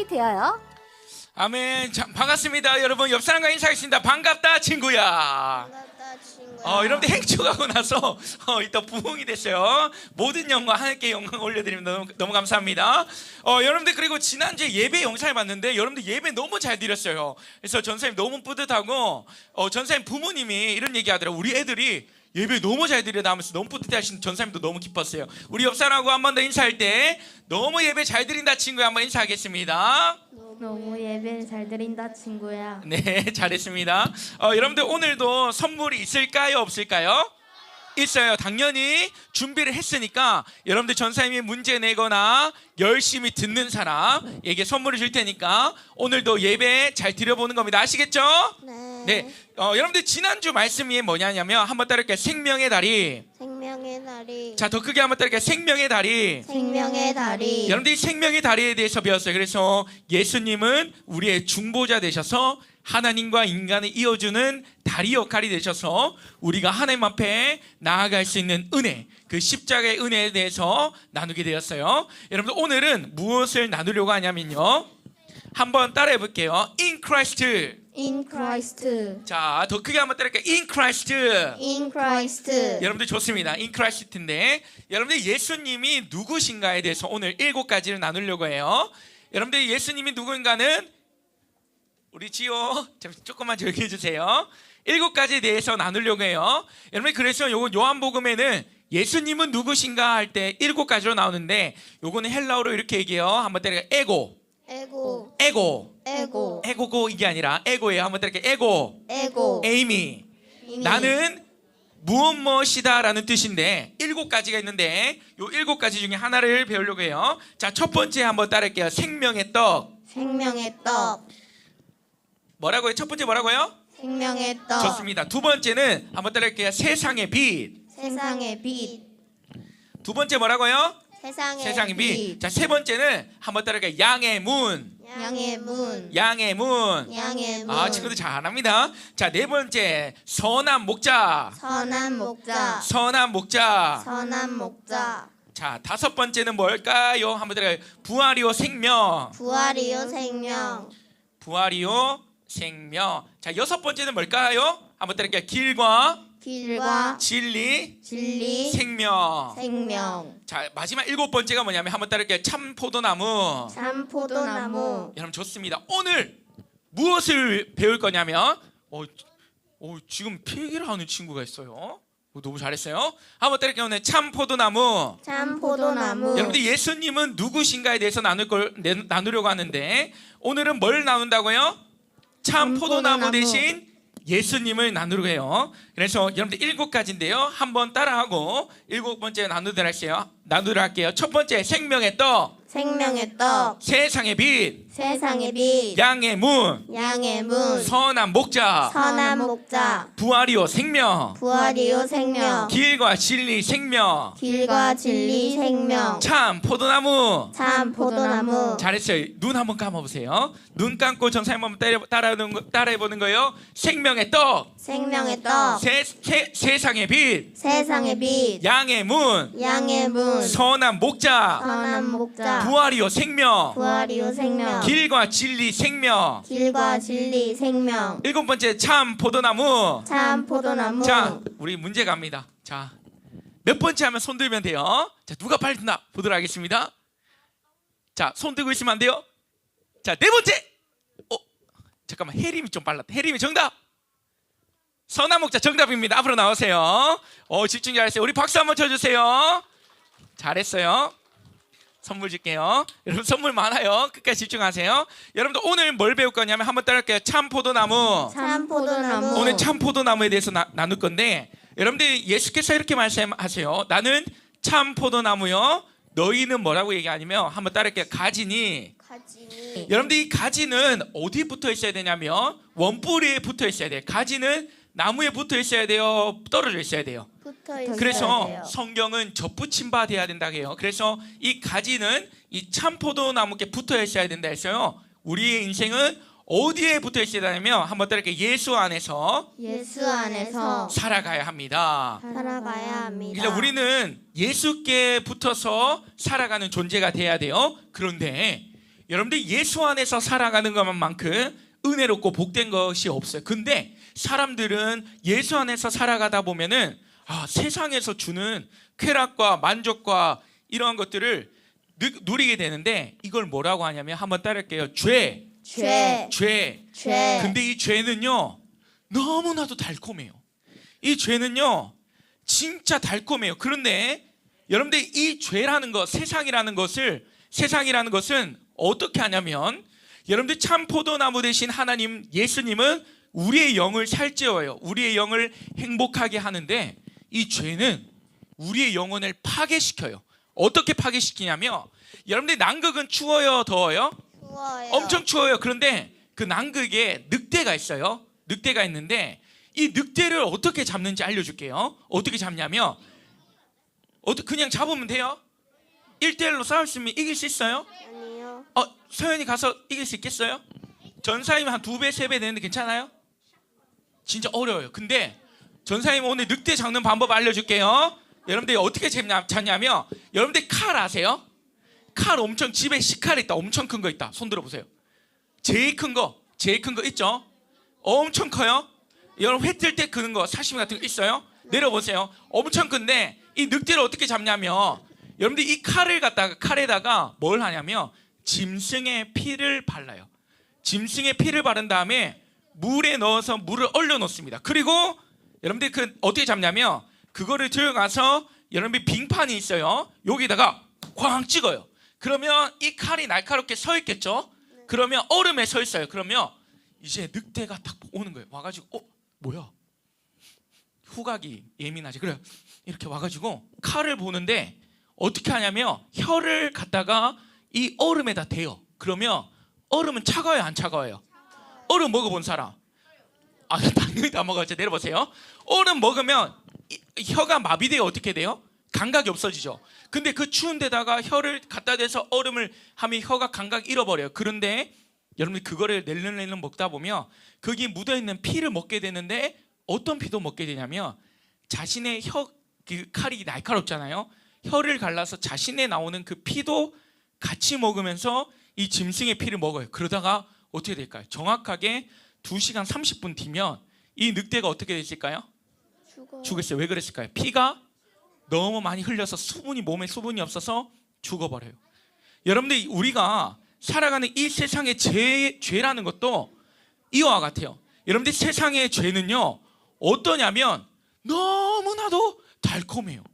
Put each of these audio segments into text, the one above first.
시간이 되어요. 아멘. 자, 반갑습니다. 여러분 옆 사람과 인사하겠습니다. 반갑다 친구야. 반갑다 친구야. 여러분들 행축하고 나서 또 부흥이 됐어요. 모든 영광 하나님께 영광 올려드립니다. 너무 감사합니다. 여러분들 그리고 지난주에 예배 영상을 봤는데 여러분들 예배 너무 잘 드렸어요. 그래서 전사님 너무 뿌듯하고 전사님 부모님이 이런 얘기하더라고요. 우리 애들이 예배 너무 잘 드리다 하면서 너무 뿌듯해하신 전사님도 너무 기뻤어요. 우리 옆 사람하고 한 번 더 인사할 때 너무 예배 잘 드린다 친구야 한번 인사하겠습니다. 너무 예배 잘 드린다 친구야. 네, 잘했습니다. 여러분들 오늘도 선물이 있을까요? 없을까요? 있어요. 당연히 준비를 했으니까 여러분들 전사님이 문제 내거나 열심히 듣는 사람에게 선물을 줄 테니까 오늘도 예배 잘 드려보는 겁니다. 아시겠죠? 네. 여러분들 지난주 말씀이 뭐냐면 한번 따를게요. 생명의 다리. 생명의 다리. 자, 더 크게 한번 따를게요. 생명의 다리. 생명의 다리. 여러분들이 생명의 다리에 대해서 배웠어요. 그래서 예수님은 우리의 중보자 되셔서 하나님과 인간을 이어주는 다리 역할이 되셔서 우리가 하나님 앞에 나아갈 수 있는 은혜, 그 십자가의 은혜에 대해서 나누게 되었어요. 여러분들 오늘은 무엇을 나누려고 하냐면요, 한번 따라해 볼게요. In Christ. In Christ. 자, 더 크게 한번 따라할게요. In Christ. In Christ. 여러분들 좋습니다. In Christ인데 여러분들 예수님이 누구신가에 대해서 오늘 7가지를 나누려고 해요. 여러분들 예수님이 누구인가는 우리 지호 조금만 조용히 해주세요. 7가지에 대해서 나누려고 해요. 여러분 그래서 요거 요한복음에는 예수님은 누구신가 할 때 7가지로 나오는데 요거는 헬라어로 이렇게 얘기해요. 한번 때려 에고. 에고. 에고. 에고. 에고고 이게 아니라 에고예요. 한번 때려 에고. 에고. 에이미. 나는 무엇이다라는 뜻인데 7가지가 있는데 요 7가지 중에 하나를 배우려고 해요. 자, 첫 번째 한번 따라할게요. 생명의 떡. 생명의 떡. 뭐라고요? 첫 번째 뭐라고요? 생명의 떡. 좋습니다. 두 번째는 한번 따라할게요. 세상의 빛. 세상의 빛. 두 번째 뭐라고요? 세상의 빛. 자, 세 번째는 한번 따라할게요. 양의 문. 양의 문. 양의 문. 양의 문. 친구들 잘합니다. 자, 네 번째 선한 목자. 선한 목자. 선한 목자. 선한 목자. 자, 다섯 번째는 뭘까요? 한번 따라할게요. 부활이요 생명. 부활이요 생명. 부활이요 생명. 자, 여섯 번째는 뭘까요? 한번 따라할게요. 길과 진리 생명. 생명. 자, 마지막 7번째가 뭐냐면 한번 따를게요. 참 포도나무. 참 포도나무. 여러분 좋습니다. 오늘 무엇을 배울 거냐면 지금 필기를 하는 친구가 있어요. 너무 잘했어요. 한번 따를게요. 오늘 참 포도나무. 참 포도나무. 여러분들 예수님은 누구신가에 대해서 나누려고 하는데 오늘은 뭘 나눈다고요? 참 포도나무 대신 예수님을 나누려고 해요. 그래서 여러분들 7가지인데요. 한번 따라하고 7번째 나누도록 할게요. 첫 번째 생명의 떡. 생명의 떡. 세상의 빛. 세상의 빛. 양의 문. 양의 문. 선한 목자. 선한 목자. 부활이요 생명. 부활이요 생명. 길과 진리 생명. 길과 진리 생명. 참 포도나무. 참 포도나무. 잘했어요. 눈 한번 감아보세요. 눈 감고 전사님 한번 따라해보는 거예요. 생명의 떡. 생명의 떡. 세상의 빛. 세상의 빛. 양의 문. 양의 문. 선한 목자. 선한 목자. 부활이요 생명. 부활이요 생명. 길과 진리 생명. 길과 진리 생명. 7번째 참 포도나무. 참 포도나무. 자, 우리 문제 갑니다. 자, 몇 번째 하면 손 들면 돼요. 자, 누가 빨리 듣나 보도록 하겠습니다. 자, 손 들고 있으면 안 돼요. 자, 4번째. 잠깐만, 혜림이 좀 빨랐다. 혜림이 정답. 선한 목자 정답입니다. 앞으로 나오세요. 집중 잘했어요. 우리 박수 한번 쳐주세요. 잘했어요. 선물 줄게요. 여러분 선물 많아요. 끝까지 집중하세요. 여러분들 오늘 뭘 배울 거냐면 한번 따라할게요. 참 포도나무. 참 포도나무. 오늘 참 포도나무에 대해서 나눌 건데 여러분들 예수께서 이렇게 말씀하세요. 나는 참 포도나무요. 너희는 뭐라고 얘기하냐면 한번 따라할게요. 가지니. 여러분들 이 가지는 어디에 붙어 있어야 되냐면 원뿌리에 붙어 있어야 돼요. 가지는 나무에 붙어 있어야 돼요. 떨어져 있어야 돼요. 그래서 성경은 접붙임 바 돼야 된다고 해요. 그래서 이 가지는 이 참포도나무께 붙어 있어야 된다 했어요. 우리의 인생은 어디에 붙어 있어야 되냐면 한번 따라할게요. 예수 안에서 살아가야 합니다. 그래서 우리는 예수께 붙어서 살아가는 존재가 돼야 돼요. 그런데 여러분들 예수 안에서 살아가는 것만큼 은혜롭고 복된 것이 없어요. 근데 사람들은 예수 안에서 살아가다 보면은 세상에서 주는 쾌락과 만족과 이러한 것들을 누리게 되는데, 이걸 뭐라고 하냐면, 한번 따라할게요. 죄. 근데 이 죄는요 너무나도 달콤해요. 이 죄는요 진짜 달콤해요. 그런데 여러분들, 이 죄라는 것, 세상이라는 것은 어떻게 하냐면, 여러분들 참 포도나무 되신 하나님 예수님은 우리의 영을 살찌워요. 우리의 영을 행복하게 하는데, 이 죄는 우리의 영혼을 파괴시켜요. 어떻게 파괴시키냐면, 여러분들 남극은 추워요, 더워요? 추워요. 엄청 추워요. 그런데 그 남극에 늑대가 있어요. 늑대가 있는데, 이 늑대를 어떻게 잡는지 알려줄게요. 어떻게 잡냐면, 그냥 잡으면 돼요? 1대1로 싸울 수 있으면 이길 수 있어요? 아니요. 서연이 가서 이길 수 있겠어요? 전사이면 한 2배, 3배 되는데 괜찮아요? 진짜 어려워요. 근데 전사님 오늘 늑대 잡는 방법 알려줄게요. 여러분들 어떻게 잡냐면, 여러분들 칼 아세요? 칼 엄청, 집에 식칼 있다. 엄청 큰 거 있다. 손 들어보세요. 제일 큰 거 있죠? 엄청 커요. 여러분 회 뜰 때 그는 거, 사시미 같은 거 있어요? 내려보세요. 엄청 큰데, 이 늑대를 어떻게 잡냐면, 여러분들 이 칼에다가 뭘 하냐면 짐승의 피를 발라요. 짐승의 피를 바른 다음에 물에 넣어서 물을 얼려 놓습니다. 그리고 여러분들 어떻게 잡냐면, 그거를 들어가서 여러분들 빙판이 있어요. 여기다가 쾅 찍어요. 그러면 이 칼이 날카롭게 서 있겠죠? 그러면 얼음에 서 있어요. 그러면 이제 늑대가 딱 오는 거예요. 와가지고 뭐야? 후각이 예민하지. 그래, 이렇게 와가지고 칼을 보는데 어떻게 하냐면, 혀를 갖다가 이 얼음에다 대요. 그러면 얼음은 차가워요, 안 차가워요? 얼음 먹어본 사람? 당연히 다 먹었죠. 내려보세요. 얼음 먹으면 혀가 마비돼요. 어떻게 돼요? 감각이 없어지죠. 근데 그 추운 데다가 혀를 갖다 대서 얼음을 하면 혀가 감각 잃어버려요. 그런데 여러분들 그거를 낼름 먹다 보면 거기 묻어있는 피를 먹게 되는데, 어떤 피도 먹게 되냐면, 자신의 그 칼이 날카롭잖아요. 혀를 갈라서 자신의 나오는 그 피도 같이 먹으면서 이 짐승의 피를 먹어요. 그러다가 어떻게 될까요? 정확하게 2시간 30분 뒤면 이 늑대가 어떻게 됐을까요? 죽었어요. 왜 그랬을까요? 피가 너무 많이 흘려서 몸에 수분이 없어서 죽어버려요. 여러분들, 우리가 살아가는 이 세상의 죄라는 것도 이와 같아요. 여러분들, 세상의 죄는요 어떠냐면 너무나도 달콤해요.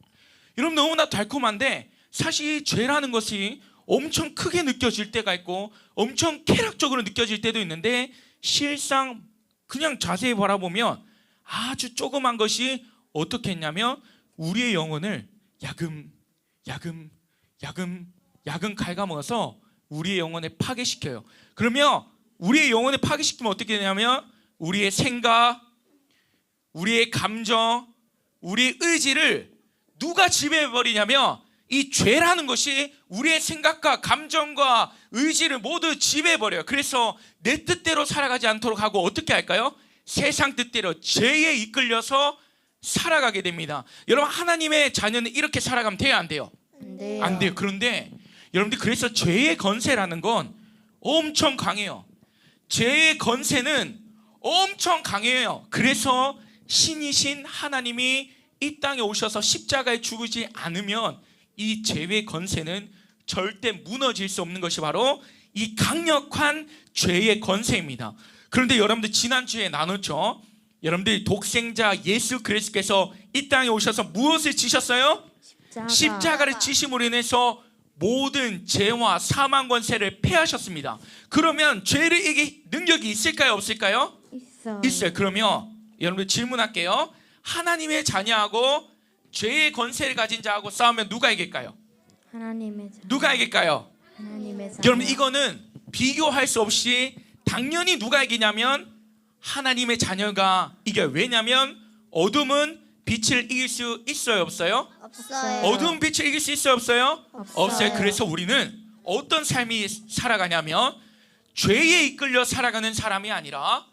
여러분, 너무나 달콤한데, 사실 죄라는 것이 엄청 크게 느껴질 때가 있고 엄청 쾌락적으로 느껴질 때도 있는데, 실상 그냥 자세히 바라보면 아주 조그만 것이 어떻게 했냐면 우리의 영혼을 야금 갉아먹어서 우리의 영혼을 파괴시켜요. 그러면 우리의 영혼을 파괴시키면 어떻게 되냐면, 우리의 생각, 우리의 감정, 우리의 의지를 누가 지배해버리냐면, 이 죄라는 것이 우리의 생각과 감정과 의지를 모두 지배해버려요. 그래서 내 뜻대로 살아가지 않도록 하고 어떻게 할까요? 세상 뜻대로 죄에 이끌려서 살아가게 됩니다. 여러분, 하나님의 자녀는 이렇게 살아가면 돼요, 안 돼요? 안 돼요. 그런데 여러분들, 그래서 죄의 건세라는 건 엄청 강해요. 죄의 건세는 엄청 강해요. 그래서 신이신 하나님이 이 땅에 오셔서 십자가에 죽지 않으면 이 죄의 건세는 절대 무너질 수 없는 것이 바로 이 강력한 죄의 건세입니다. 그런데 여러분들, 지난주에 나눴죠. 여러분들, 독생자 예수 그리스도께서 이 땅에 오셔서 무엇을 지셨어요? 십자가를 지심으로 인해서 모든 죄와 사망 권세를 패하셨습니다. 그러면 죄를 이길 능력이 있을까요, 없을까요? 있어요. 그러면 여러분들 질문할게요. 하나님의 자녀하고 죄의 권세를 가진 자하고 싸우면 누가 이길까요? 하나님의 자녀. 누가 이길까요? 하나님의 자녀. 여러분, 이거는 비교할 수 없이 당연히 누가 이기냐면 하나님의 자녀가 이겨요. 왜냐하면 어둠은 빛을 이길 수 있어요, 없어요? 없어요. 어두운 빛을 이길 수 있어요, 없어요? 없어요. 그래서 우리는 어떤 삶이 살아가냐면, 죄에 이끌려 살아가는 사람이 아니라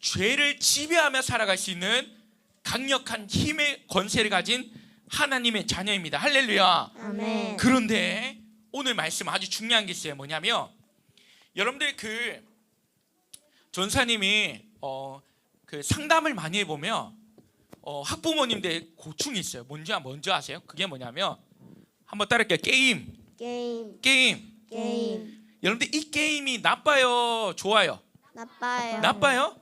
죄를 지배하며 살아갈 수 있는 강력한 힘의 권세를 가진 하나님의 자녀입니다. 할렐루야. 아멘. 그런데 오늘 말씀 아주 중요한 게 있어요. 뭐냐면, 여러분들 그 전사님이 그 상담을 많이 해보면 학부모님들 고충이 있어요. 뭔지 먼저 아세요? 그게 뭐냐면 한번 따라할게요. 게임. 여러분들 이 게임이 나빠요, 좋아요? 나빠요?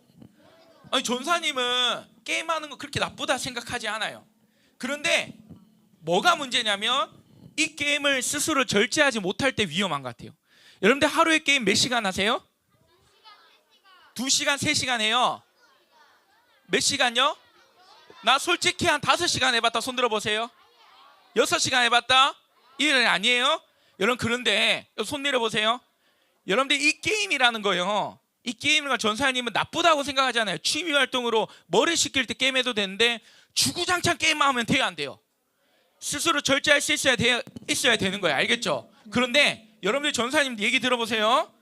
아니 전사님은 게임하는 거 그렇게 나쁘다 생각하지 않아요. 그런데 뭐가 문제냐면 이 게임을 스스로 절제하지 못할 때 위험한 것 같아요. 여러분들 하루에 게임 몇 시간 하세요? 2시간, 3시간 해요. 몇 시간요? 나 솔직히 한 5시간 해봤다. 손 들어보세요. 6시간 해봤다? 이런 아니에요? 여러분 그런데 손 내려보세요. 여러분들 이 게임이라는 거요, 이 게임을 전사님은 나쁘다고 생각하잖아요. 취미활동으로 머리 식힐 때 게임해도 되는데 주구장창 게임만 하면 돼요, 안 돼요? 스스로 절제할 수 있어야 되는 거예요. 알겠죠? 그런데 여러분들 전사님 얘기 들어보세요.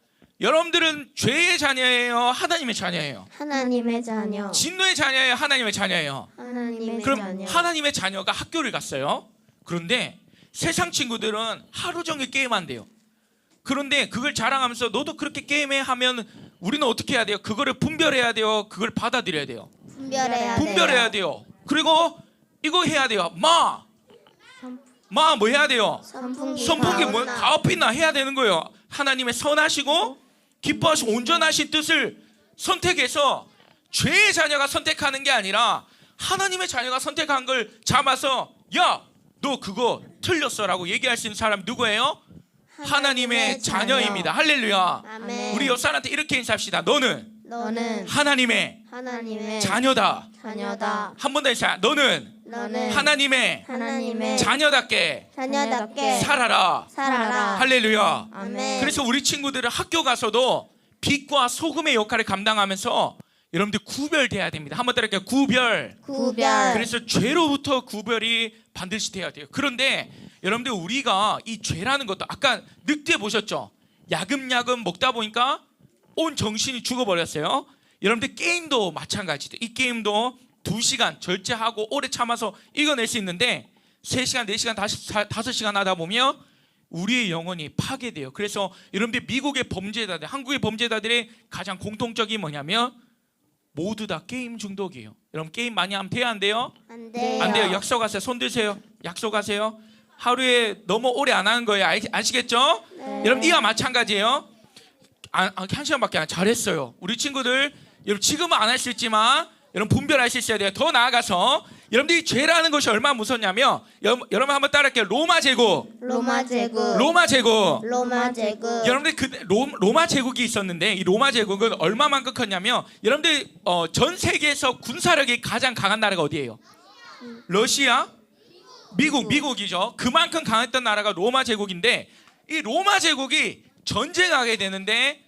여러분들은 죄의 자녀예요, 하나님의 자녀예요? 하나님의 자녀. 진노의 자녀예요, 하나님의 자녀예요? 하나님의 그럼 자녀. 하나님의 자녀가 학교를 갔어요. 그런데 세상 친구들은 하루 종일 게임한대요. 그런데 그걸 자랑하면서 너도 그렇게 게임해 하면 우리는 어떻게 해야 돼요? 그거를 분별해야 돼요? 그걸 받아들여야 돼요? 분별해야 돼요. 그리고 이거 해야 돼요. 뭐 해야 돼요? 선풍기 뭐 가오피나 해야 되는 거예요. 하나님의 선하시고 기뻐하시고 온전하신 뜻을 선택해서 죄의 자녀가 선택하는 게 아니라 하나님의 자녀가 선택한 걸 잡아서 야, 너 그거 틀렸어라고 얘기할 수 있는 사람 누구예요? 하나님의 자녀입니다. 할렐루야. 아멘. 우리 옆 사람한테 이렇게 인사합시다. 너는 하나님의 자녀다. 한 번 더 인사. 너는 하나님의 자녀답게 살아라. 할렐루야. 아멘. 그래서 우리 친구들은 학교 가서도 빛과 소금의 역할을 감당하면서 여러분들 구별돼야 됩니다. 한번 따라할게요. 구별. 그래서 죄로부터 구별이 반드시 돼야 돼요. 그런데 여러분들 우리가 이 죄라는 것도 아까 늑대 보셨죠? 야금야금 먹다 보니까 온 정신이 죽어버렸어요. 여러분들 게임도 마찬가지죠. 이 게임도 2시간 절제하고 오래 참아서 이겨낼 수 있는데 3시간, 4시간, 5시간 하다 보면 우리의 영혼이 파괴돼요. 그래서 여러분들 미국의 범죄자들, 한국의 범죄자들의 가장 공통적인 뭐냐면 모두 다 게임 중독이에요. 여러분 게임 많이 하면 돼요, 안 돼요? 안 돼요. 안 돼요. 약속하세요. 손 드세요. 약속하세요. 하루에 너무 오래 안 하는 거예요. 아시겠죠? 여러분 이와 마찬가지예요. 한 시간밖에 안 잘했어요. 우리 친구들 여러분 지금은 안 할 수 있지만 여러분 분별할 수 있어야 돼요. 더 나아가서 여러분들이 죄라는 것이 얼마나 무섭냐면 여러분 한번 따라할게요. 로마 제국. 여러분들 그 로마 제국이 있었는데 이 로마 제국은 얼마만큼 컸냐면 여러분들 전 세계에서 군사력이 가장 강한 나라가 어디예요? 러시아? 미국이죠. 그만큼 강했던 나라가 로마 제국인데 이 로마 제국이 전쟁하게 되는데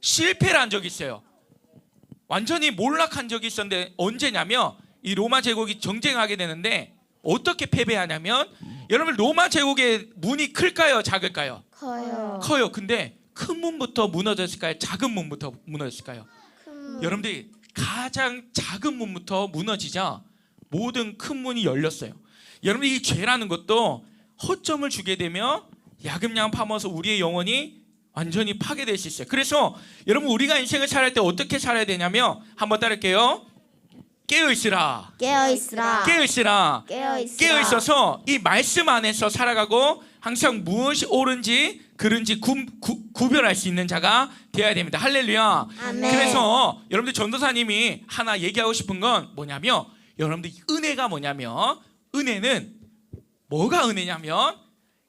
실패를 한 적이 있어요. 완전히 몰락한 적이 있었는데 언제냐면 이 로마 제국이 전쟁하게 되는데 어떻게 패배하냐면 여러분 로마 제국의 문이 클까요? 작을까요? 커요. 근데 큰 문부터 무너졌을까요? 작은 문부터 무너졌을까요? 여러분들이 가장 작은 문부터 무너지자 모든 큰 문이 열렸어요. 여러분 이 죄라는 것도 허점을 주게 되면 야금야금 파면서 우리의 영혼이 완전히 파괴될 수 있어요. 그래서 여러분 우리가 인생을 살아갈 때 어떻게 살아야 되냐면 한번 따를게요. 깨어있으라. 깨어있어서 이 말씀 안에서 살아가고 항상 무엇이 옳은지 그른지 구별할 수 있는 자가 되어야 됩니다. 할렐루야. 아멘. 그래서 여러분들 전도사님이 하나 얘기하고 싶은 건 뭐냐면 여러분들 은혜가 뭐냐면 은혜는 뭐가 은혜냐면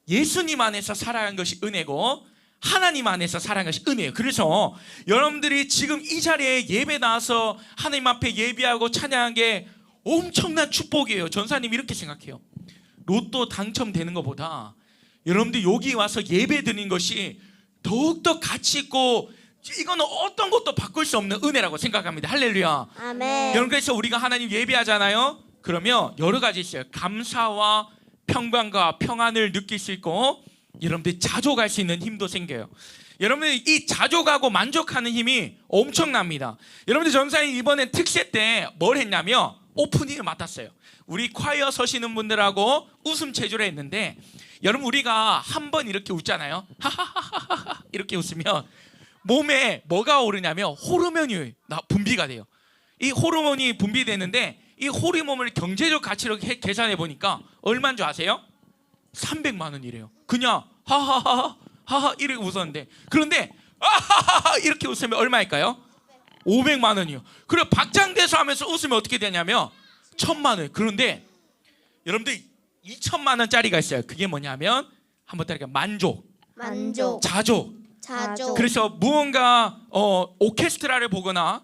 예수님 안에서 살아가는 것이 은혜고 하나님 안에서 살아가는 것이 은혜예요. 그래서 여러분들이 지금 이 자리에 예배 나와서 하나님 앞에 예배하고 찬양한 게 엄청난 축복이에요. 전사님 이렇게 생각해요. 로또 당첨되는 것보다 여러분들 여기 와서 예배 드리는 것이 더욱더 가치 있고 이거는 어떤 것도 바꿀 수 없는 은혜라고 생각합니다. 할렐루야. 아멘. 여러분 그래서 우리가 하나님 예배하잖아요. 그러면 여러 가지 있어요. 감사와 평강과 평안을 느낄 수 있고 여러분들이 자족할 수 있는 힘도 생겨요. 여러분들이 이 자족하고 만족하는 힘이 엄청납니다. 여러분들 전사님 이번에 특세 때 뭘 했냐면 오프닝을 맡았어요. 우리 콰이어 서시는 분들하고 웃음 체조를 했는데 여러분 우리가 한 번 이렇게 웃잖아요. 하하하하 이렇게 웃으면 몸에 뭐가 오르냐면 호르몬이 분비가 돼요. 이 호르몬이 분비되는데 이 호르몬을 경제적 가치로 계산해 보니까 얼마인 줄 아세요? 300만 원이래요. 그냥 하하하 이렇게 웃었는데, 그런데 아하하 이렇게 웃으면 얼마일까요? 500만 원이요. 그리고 박장대소 하면서 웃으면 어떻게 되냐면 1000만 원. 그런데 여러분들 2천만 원짜리가 있어요. 그게 뭐냐면 한번 따라가 만족, 자족. 그래서 무언가 오케스트라를 보거나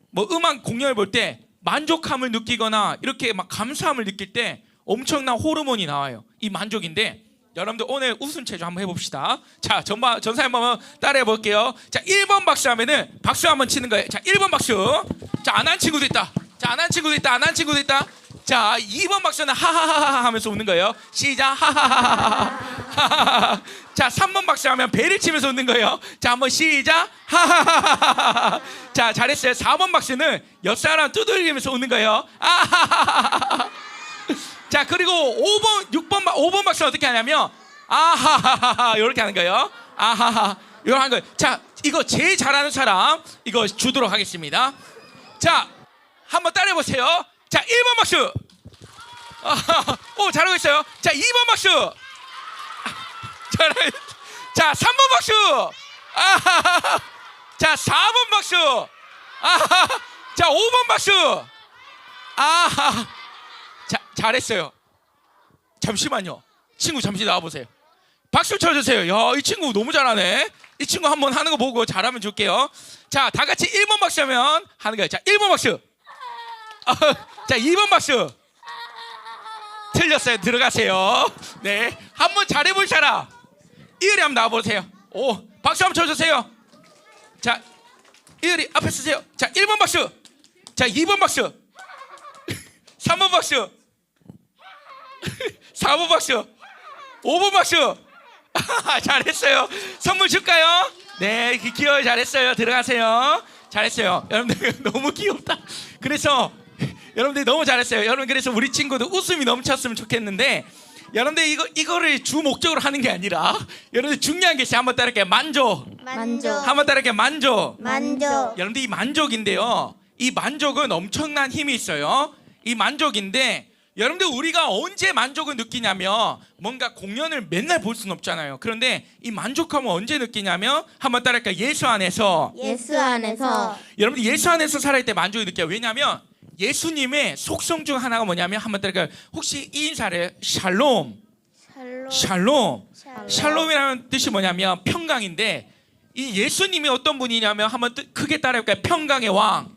뭐 음악 공연을 볼 때 만족함을 느끼거나 이렇게 막 감사함을 느낄 때 엄청난 호르몬이 나와요. 이 만족인데, 여러분들 오늘 웃음 체조 한번 해봅시다. 자, 전사님 한번 따라해 볼게요. 자, 1번 박수 하면은 박수 한번 치는 거예요. 자, 1번 박수. 자, 안 한 친구도 있다. 자, 안 한 친구도 있다. 안 한 친구도 있다. 자, 2번 박수는 하하하하 하면서 웃는 거예요. 시작. 하하하하. 자, 3번 박수 하면 배를 치면서 웃는 거예요. 자, 한번 시작. 하하하하. 자, 잘했어요. 4번 박수는 옆 사람 두들기면서 웃는 거예요. 아하하하. 자, 그리고 5번 박수는 어떻게 하냐면 아하하하 이렇게 하는 거예요. 아하하 이렇게 하는 거예요. 자, 이거 제일 잘하는 사람 이거 주도록 하겠습니다. 자, 한번 따라해 보세요. 자, 1번 박수. 오, 잘하고 있어요. 자, 2번 박수. 자, 3번 박수. 자, 4번 박수. 자, 5번 박수. 자, 잘했어요. 잠시만요. 친구 잠시 나와보세요. 박수 쳐주세요. 야, 이 친구 너무 잘하네. 이 친구 한번 하는 거 보고 잘하면 줄게요. 자, 다 같이 1번 박수 하면 하는 거예요. 자, 1번 박수. 자, 2번 박수. 틀렸어요. 들어가세요. 네, 한번 잘해볼 사람 이효리 한번 나와보세요. 오, 박수 한번 쳐주세요. 자, 이효리 앞에 서세요. 자, 1번 박수. 자, 2번 박수. 3번 박수. 4번 박수. 5번 박수. 잘했어요. 선물 줄까요? 네, 귀여워요. 잘했어요. 들어가세요. 잘했어요. 여러분들 너무 귀엽다. 그래서 여러분들 너무 잘했어요. 여러분, 그래서 우리 친구도 웃음이 넘쳤으면 좋겠는데, 여러분들 이거를 주 목적으로 하는 게 아니라 여러분들 중요한 게 있어요. 한번 따라할게요. 만족. 한번 따라할게요. 만족. 여러분들 이 만족인데요, 이 만족은 엄청난 힘이 있어요. 이 만족인데, 여러분들 우리가 언제 만족을 느끼냐면 뭔가 공연을 맨날 볼 수는 없잖아요. 그런데 이 만족함을 언제 느끼냐면 한번 따라할까요? 예수 안에서. 여러분들 예수 안에서 살아갈 때 만족을 느껴요. 왜냐하면 예수님의 속성 중 하나가 뭐냐면 한번 따라할까요? 혹시 이 인사를 샬롬. 샬롬이라는 뜻이 뭐냐면 평강인데, 이 예수님이 어떤 분이냐면 한번 크게 따라해볼까요? 평강의 왕.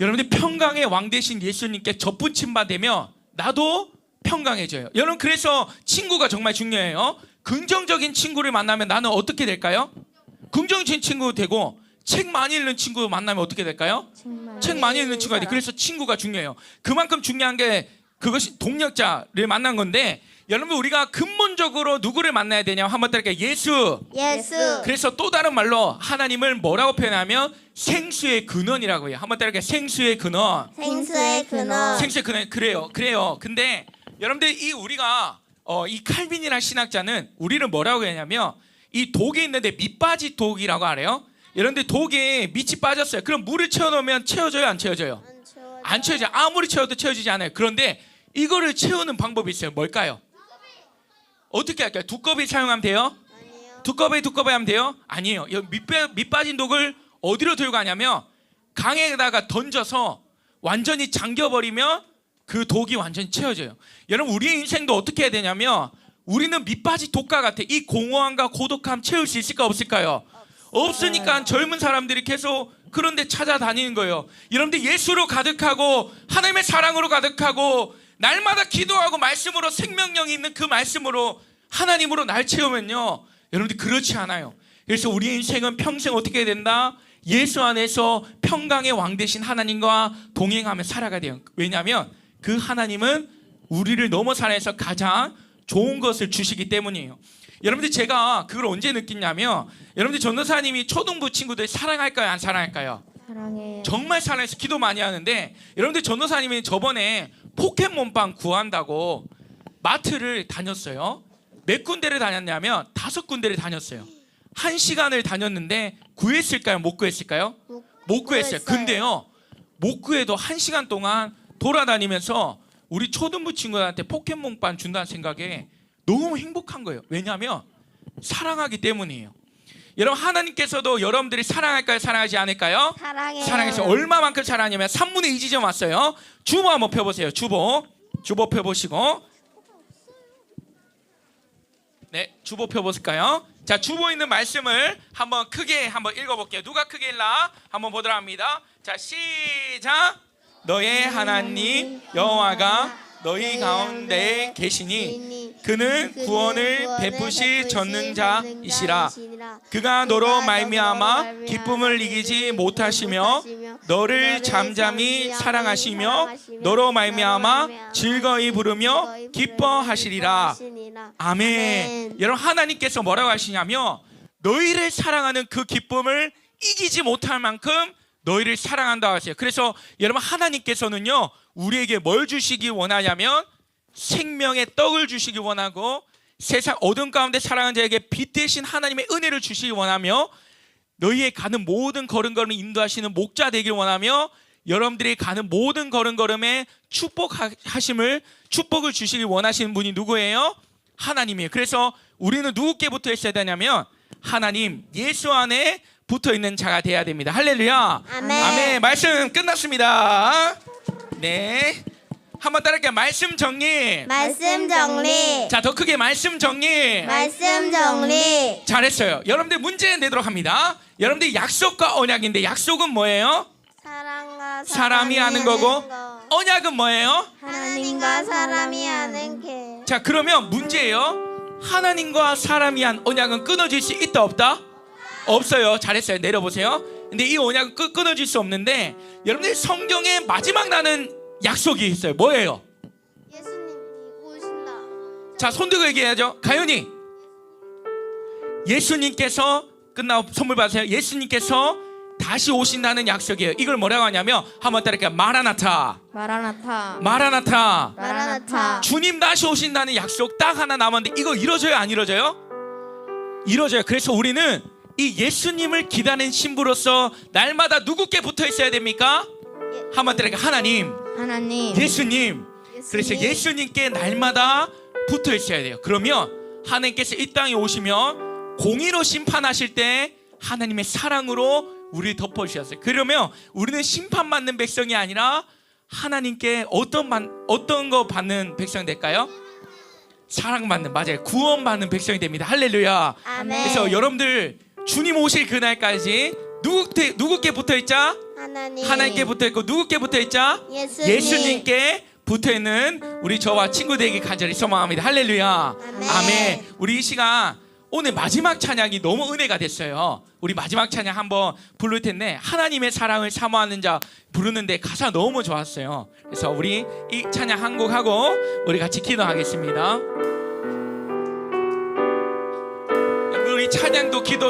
여러분들 평강의 왕 되신 예수님께 접붙임 받으면 나도 평강해져요. 여러분, 그래서 친구가 정말 중요해요. 긍정적인 친구를 만나면 나는 어떻게 될까요? 긍정적인 친구 되고, 책 많이 읽는 친구 만나면 어떻게 될까요? 책 많이 읽는 친구가 돼요. 그래서 친구가 중요해요. 그만큼 중요한 게 그것이 동력자를 만난 건데, 여러분 우리가 근본적으로 누구를 만나야 되냐 한번 따라할게요. 예수. 그래서 또 다른 말로 하나님을 뭐라고 표현하면 생수의 근원이라고 해요. 한번 따라할게요. 생수의 근원. 그래요. 근데 여러분들 우리가 이 칼빈이라는 신학자는 우리를 뭐라고 하냐면 이 독에 있는데 밑빠지 독이라고 알아요. 여러분들 독에 밑이 빠졌어요. 그럼 물을 채워놓으면 채워져요, 안 채워져요? 안 채워져요. 아무리 채워도 채워지지 않아요. 그런데 이거를 채우는 방법이 있어요. 뭘까요? 어떻게 할까요? 두꺼비 사용하면 돼요? 아니요. 두꺼비 하면 돼요? 아니에요. 밑 빠진 독을 어디로 들고 가냐면 강에다가 던져서 완전히 잠겨버리면 그 독이 완전히 채워져요. 여러분, 우리의 인생도 어떻게 해야 되냐면 우리는 밑 빠진 독과 같아. 이 공허함과 고독함 채울 수 있을까 없을까요? 없으니까 젊은 사람들이 계속 그런 데 찾아다니는 거예요. 여러분들 예수로 가득하고 하나님의 사랑으로 가득하고 날마다 기도하고 말씀으로 생명력이 있는 그 말씀으로 하나님으로 날 채우면요, 여러분들 그렇지 않아요. 그래서 우리의 인생은 평생 어떻게 해야 된다? 예수 안에서 평강의 왕 되신 하나님과 동행하며 살아가야 돼요. 왜냐하면 그 하나님은 우리를 넘어 살아서 가장 좋은 것을 주시기 때문이에요. 여러분들 제가 그걸 언제 느끼냐면, 여러분들 전도사님이 초등부 친구들 사랑할까요, 안 사랑할까요? 사랑해요. 정말 사랑해서 기도 많이 하는데, 여러분들 전도사님이 저번에 포켓몬빵 구한다고 마트를 다녔어요. 몇 군데를 다녔냐면 5군데를 다녔어요. 1시간을 다녔는데 구했을까요? 못 구했을까요? 못 구했어요. 근데요, 못 구해도 1시간 동안 돌아다니면서 우리 초등부 친구들한테 포켓몬빵 준다는 생각에 너무 행복한 거예요. 왜냐하면 사랑하기 때문이에요. 여러분, 하나님께서도 여러분들이 사랑할까요? 사랑하지 않을까요? 사랑해요. 사랑해서 얼마만큼 사랑하냐면 3분의 2 지점 왔어요. 주보 한번 펴보세요. 주보 펴보시고, 네, 주보 펴보실까요? 자, 주보 있는 말씀을 한번 크게 한번 읽어볼게요. 누가 크게 읽나 한번 보도록 합니다. 자, 시작. 너의 하나님 여호와가 너희 가운데 계시니 그는 구원을 베푸실 전능자이시라. 그가 너로 말미암아 기쁨을 이기지 못하시며 너를 잠잠히 사랑하시며 너로 말미암아 즐거이 부르며 기뻐하시리라. 아멘. 여러분, 하나님께서 뭐라고 하시냐면 너희를 사랑하는 그 기쁨을 이기지 못할 만큼 너희를 사랑한다고 하세요. 그래서 여러분, 하나님께서는요 우리에게 뭘 주시기 원하냐면 생명의 떡을 주시기 원하고 세상 어둠 가운데 살아가는 자에게 빛 대신 하나님의 은혜를 주시기 원하며 너희의 가는 모든 걸음걸음을 인도하시는 목자 되길 원하며 여러분들이 가는 모든 걸음걸음에 축복을 주시길 원하시는 분이 누구예요? 하나님이에요. 그래서 우리는 누구께 붙어 있어야 되냐면 하나님 예수 안에 붙어 있는 자가 돼야 됩니다. 할렐루야. 아멘. 아멘. 말씀 끝났습니다. 네, 한번 따라할게요. 말씀 정리. 말씀 정리. 자, 더 크게 말씀 정리. 말씀 정리. 잘했어요. 여러분들 문제 내도록 합니다. 여러분들 약속과 언약인데 약속은 뭐예요? 사랑과 사람이 하는 거고 언약은 뭐예요? 하나님과 사람이 하는 게. 자, 그러면 문제예요. 하나님과 사람이 한 언약은 끊어질 수 있다 없다? 없어요. 잘했어요. 내려보세요. 근데 이 언약은 끊어질 수 없는데 여러분들 성경에 마지막 나는 약속이 있어요. 뭐예요? 예수님이 오신다. 자, 손 들고 얘기해야죠. 가연이, 예수님께서 끝나고 선물 받으세요. 예수님께서 다시 오신다는 약속이에요. 이걸 뭐라고 하냐면 한번 따라할게요. 마라나타. 마라나타. 마라나타. 마라나타. 주님 다시 오신다는 약속 딱 하나 남았는데 이거 이루어져요? 안 이루어져요? 이루어져요. 그래서 우리는 이 예수님을 기다리는 신부로서 날마다 누구께 붙어 있어야 됩니까? 한번 따라할게요. 하나님, 하나님. 예수님. 그래서 예수님께 날마다 붙어 있어야 돼요. 그러면 하나님께서 이 땅에 오시면 공의로 심판하실 때 하나님의 사랑으로 우리를 덮어주셨어요. 그러면 우리는 심판받는 백성이 아니라 하나님께 어떤 거 받는 백성 될까요? 사랑받는, 맞아요, 구원받는 백성이 됩니다. 할렐루야. 아멘. 그래서 여러분들 주님 오실 그날까지 누구께 붙어있자? 하나님. 하나님께 붙어있고 누구께 붙어있자? 예수님. 예수님께 붙어있는 우리 저와 친구들에게 간절히 소망합니다. 할렐루야. 아멘. 아멘. 우리 이 시간 오늘 마지막 찬양이 너무 은혜가 됐어요. 우리 마지막 찬양 한번 부를 텐데 하나님의 사랑을 사모하는 자 부르는데 가사 너무 좋았어요. 그래서 우리 이 찬양 한 곡 하고 우리 같이 기도하겠습니다. 우리 찬양도 기도도